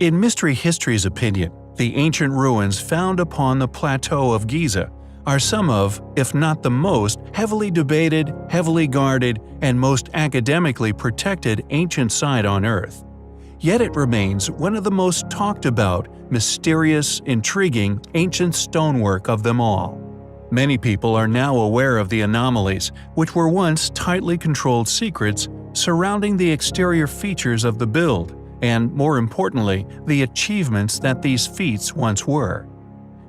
In Mystery History's opinion, the ancient ruins found upon the Plateau of Giza are some of, if not the most, heavily debated, heavily guarded, and most academically protected ancient site on Earth. Yet it remains one of the most talked about, mysterious, intriguing, ancient stonework of them all. Many people are now aware of the anomalies, which were once tightly controlled secrets, surrounding the exterior features of the build, and, more importantly, the achievements that these feats once were.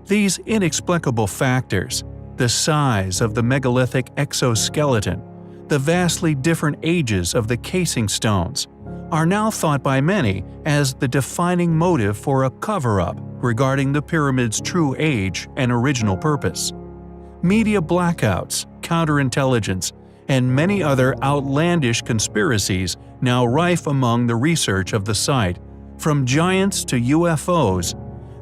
These inexplicable factors, the size of the megalithic exoskeleton, the vastly different ages of the casing stones, are now thought by many as the defining motive for a cover-up regarding the pyramid's true age and original purpose. Media blackouts, counterintelligence, and many other outlandish conspiracies now rife among the research of the site, from giants to UFOs.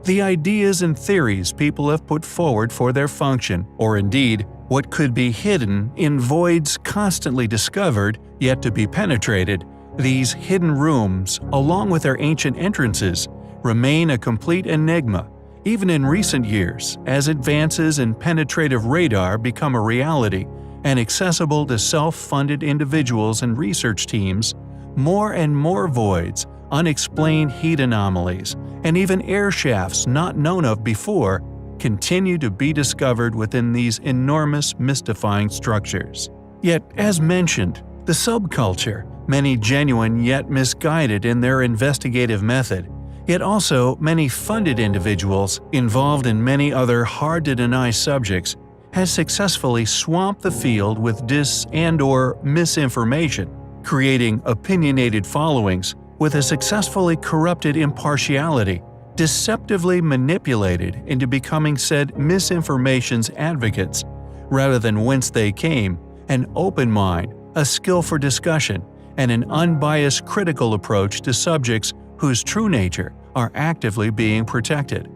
The ideas and theories people have put forward for their function, or indeed, what could be hidden in voids constantly discovered yet to be penetrated, these hidden rooms, along with their ancient entrances, remain a complete enigma, even in recent years, as advances in penetrative radar become a reality and accessible to self-funded individuals and research teams. More and more voids, unexplained heat anomalies, and even air shafts not known of before continue to be discovered within these enormous mystifying structures. Yet, as mentioned, the subculture, many genuine yet misguided in their investigative method, yet also many funded individuals involved in many other hard-to-deny subjects, has successfully swamped the field with dis- and/or misinformation, creating opinionated followings with a successfully corrupted impartiality, deceptively manipulated into becoming said misinformation's advocates, rather than whence they came, an open mind, a skill for discussion, and an unbiased critical approach to subjects whose true nature are actively being protected.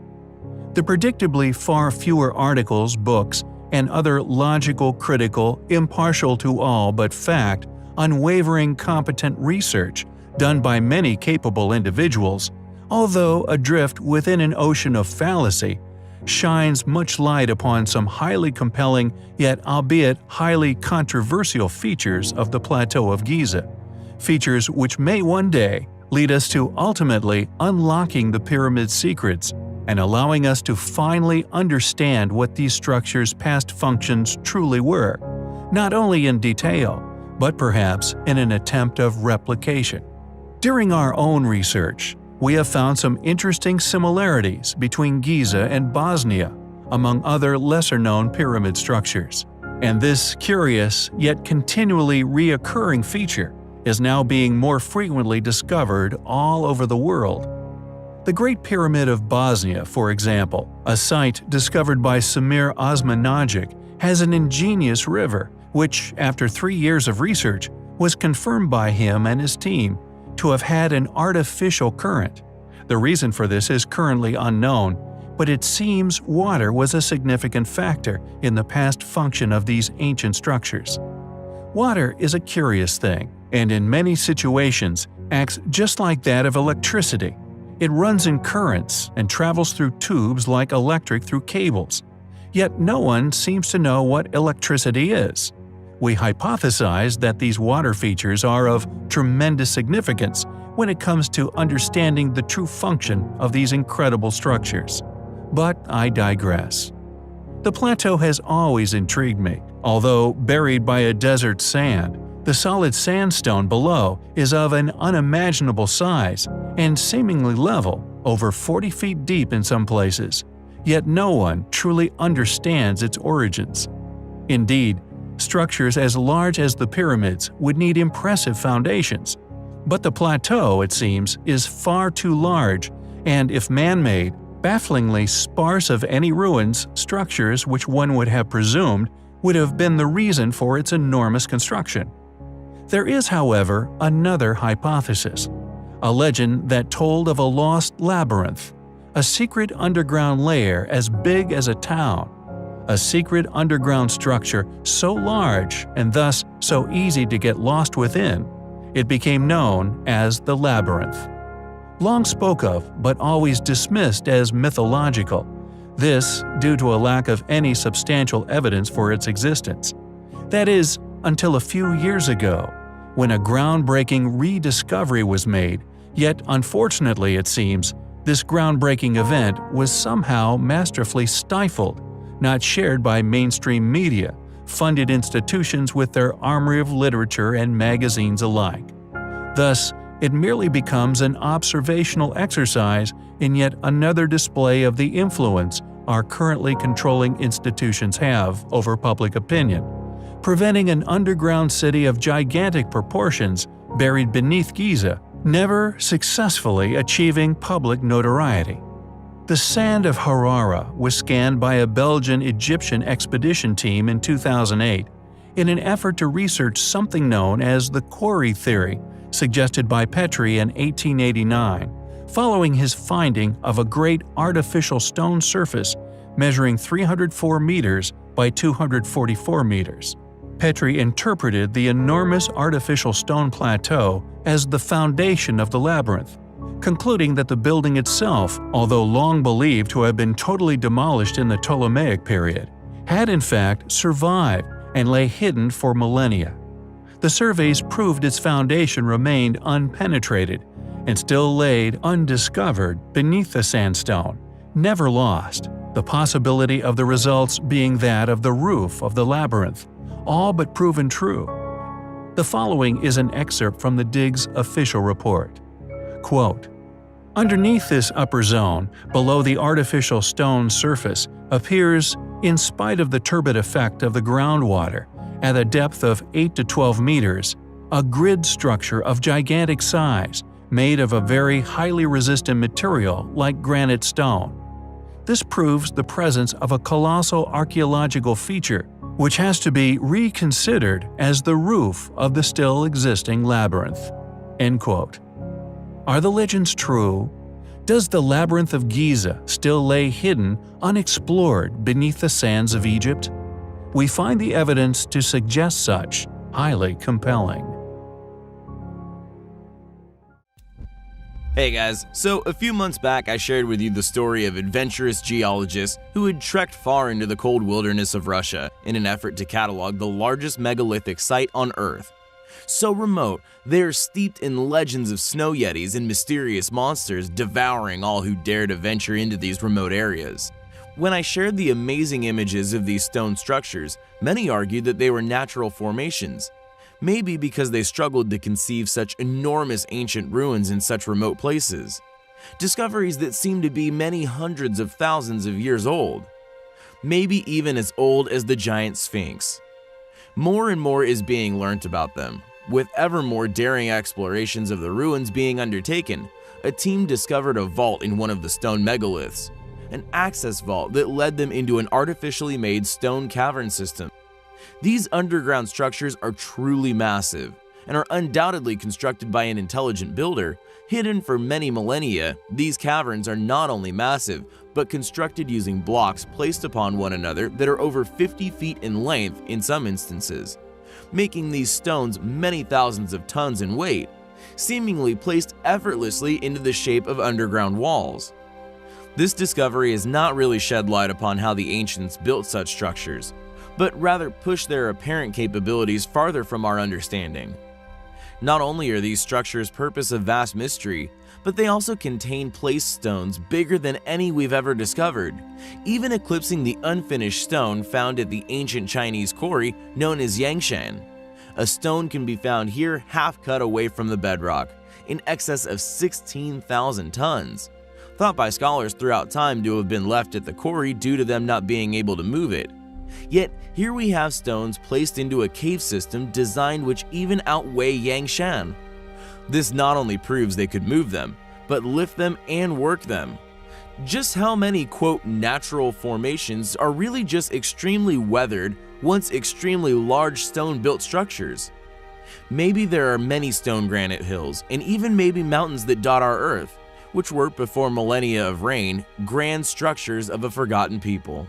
The predictably far fewer articles, books, and other logical, critical, impartial to all but fact, unwavering competent research done by many capable individuals, although adrift within an ocean of fallacy, shines much light upon some highly compelling yet albeit highly controversial features of the Plateau of Giza, features which may one day lead us to ultimately unlocking the pyramid's secrets and allowing us to finally understand what these structures' past functions truly were, not only in detail, but perhaps in an attempt of replication. During our own research, we have found some interesting similarities between Giza and Bosnia, among other lesser-known pyramid structures. And this curious yet continually reoccurring feature is now being more frequently discovered all over the world. The Great Pyramid of Bosnia, for example, a site discovered by Samir Osmanagic, has an ingenious river, which, after 3 years of research, was confirmed by him and his team to have had an artificial current. The reason for this is currently unknown, but it seems water was a significant factor in the past function of these ancient structures. Water is a curious thing, and in many situations acts just like that of electricity. It runs in currents and travels through tubes like electric through cables. Yet no one seems to know what electricity is. We hypothesize that these water features are of tremendous significance when it comes to understanding the true function of these incredible structures. But I digress. The plateau has always intrigued me. Although buried by a desert sand, the solid sandstone below is of an unimaginable size and seemingly level, over 40 feet deep in some places, yet no one truly understands its origins. Indeed, structures as large as the pyramids would need impressive foundations, but the plateau, it seems, is far too large and, if man-made, bafflingly sparse of any ruins, structures which one would have presumed would have been the reason for its enormous construction. There is, however, another hypothesis, a legend that told of a lost labyrinth, a secret underground lair as big as a town, a secret underground structure so large and thus so easy to get lost within, it became known as the labyrinth. long spoke of but always dismissed as mythological. This due to a lack of any substantial evidence for its existence. That is, until a few years ago, when a groundbreaking rediscovery was made, yet unfortunately it seems, this groundbreaking event was somehow masterfully stifled, not shared by mainstream media, funded institutions with their armory of literature and magazines alike. Thus, it merely becomes an observational exercise in yet another display of the influence our currently controlling institutions have over public opinion, preventing an underground city of gigantic proportions buried beneath Giza never successfully achieving public notoriety. The sand of Harara was scanned by a Belgian-Egyptian expedition team in 2008 in an effort to research something known as the quarry theory, suggested by Petrie in 1889, following his finding of a great artificial stone surface measuring 304 meters by 244 meters. Petrie interpreted the enormous artificial stone plateau as the foundation of the labyrinth, concluding that the building itself, although long believed to have been totally demolished in the Ptolemaic period, had in fact survived and lay hidden for millennia. The surveys proved its foundation remained unpenetrated and still laid undiscovered beneath the sandstone, never lost, the possibility of the results being that of the roof of the labyrinth, all but proven true. The following is an excerpt from the dig's official report. Quote, "Underneath this upper zone, below the artificial stone surface, appears, in spite of the turbid effect of the groundwater, at a depth of 8 to 12 meters, a grid structure of gigantic size, made of a very highly resistant material like granite stone. This proves the presence of a colossal archaeological feature, which has to be reconsidered as the roof of the still existing labyrinth." End quote. Are the legends true? Does the labyrinth of Giza still lay hidden, unexplored beneath the sands of Egypt? We find the evidence to suggest such highly compelling. Hey guys, so a few months back I shared with you the story of adventurous geologists who had trekked far into the cold wilderness of Russia in an effort to catalog the largest megalithic site on Earth. So remote, they are steeped in legends of snow yetis and mysterious monsters devouring all who dare to venture into these remote areas. When I shared the amazing images of these stone structures, many argued that they were natural formations. Maybe because they struggled to conceive such enormous ancient ruins in such remote places. Discoveries that seem to be many hundreds of thousands of years old. Maybe even as old as the giant Sphinx. More and more is being learnt about them. With ever more daring explorations of the ruins being undertaken, a team discovered a vault in one of the stone megaliths. An access vault that led them into an artificially made stone cavern system. These underground structures are truly massive and are undoubtedly constructed by an intelligent builder. Hidden for many millennia, these caverns are not only massive, but constructed using blocks placed upon one another that are over 50 feet in length in some instances, making these stones many thousands of tons in weight, seemingly placed effortlessly into the shape of underground walls. This discovery has not really shed light upon how the ancients built such structures, but rather pushed their apparent capabilities farther from our understanding. Not only are these structures purpose of vast mystery, but they also contain placed stones bigger than any we've ever discovered, even eclipsing the unfinished stone found at the ancient Chinese quarry known as Yangshan. A stone can be found here half cut away from the bedrock, in excess of 16,000 tons, thought by scholars throughout time to have been left at the quarry due to them not being able to move it. Yet, here we have stones placed into a cave system designed which even outweigh Yangshan. This not only proves they could move them, but lift them and work them. Just how many quote natural formations are really just extremely weathered, once extremely large stone-built structures? Maybe there are many stone granite hills, and even maybe mountains that dot our Earth, which were, before millennia of rain, grand structures of a forgotten people.